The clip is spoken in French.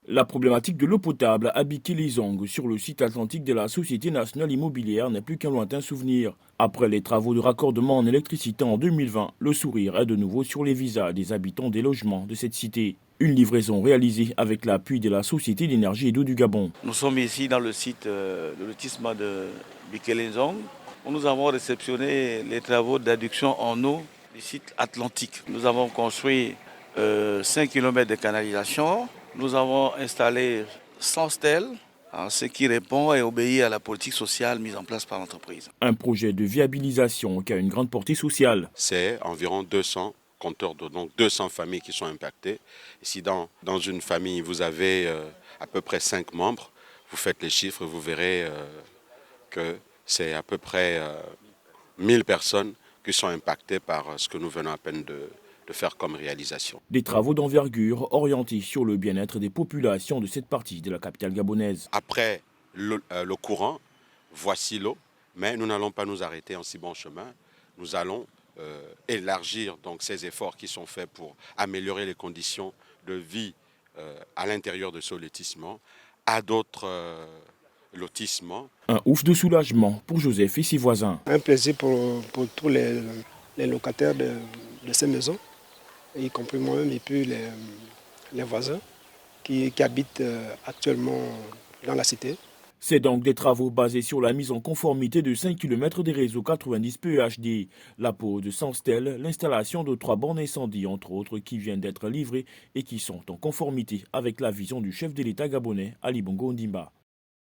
La problématique de l'eau potable a biqué les ongles sur le site atlantique de la Société nationale immobilière n'est plus qu'un lointain souvenir. Après les travaux de raccordement en électricité en 2020, le sourire est de nouveau sur les visages des habitants des logements de cette cité. Une livraison réalisée avec l'appui de la Société d'énergie et d'eau du Gabon. Nous sommes ici dans le site de lotissement de Bikelenzong où nous avons réceptionné les travaux d'adduction en eau du site atlantique. Nous avons construit 5 km de canalisation. Nous avons installé 100 stèles, ce qui répond et obéit à la politique sociale mise en place par l'entreprise. Un projet de viabilisation qui a une grande portée sociale. C'est environ 200 compteurs d'eau, donc 200 familles qui sont impactées. Si dans une famille, vous avez à peu près 5 membres, vous faites les chiffres, vous verrez que c'est à peu près 1000 personnes qui sont impactées par ce que nous venons à peine de faire comme réalisation. Des travaux d'envergure orientés sur le bien-être des populations de cette partie de la capitale gabonaise. Après le courant, voici l'eau, mais nous n'allons pas nous arrêter en si bon chemin. Nous allons élargir donc ces efforts qui sont faits pour améliorer les conditions de vie à l'intérieur de ce lotissement à d'autres lotissements. Un ouf de soulagement pour Joseph et ses voisins. Un plaisir pour tous les locataires de ces maisons, y compris moi-même et puis les voisins qui habitent actuellement dans la cité. C'est donc des travaux basés sur la mise en conformité de 5 km des réseaux 90 PEHD, la pose de 100 stèles, l'installation de 3 bornes incendie, entre autres, qui viennent d'être livrées et qui sont en conformité avec la vision du chef de l'État gabonais, Ali Bongo Ondimba.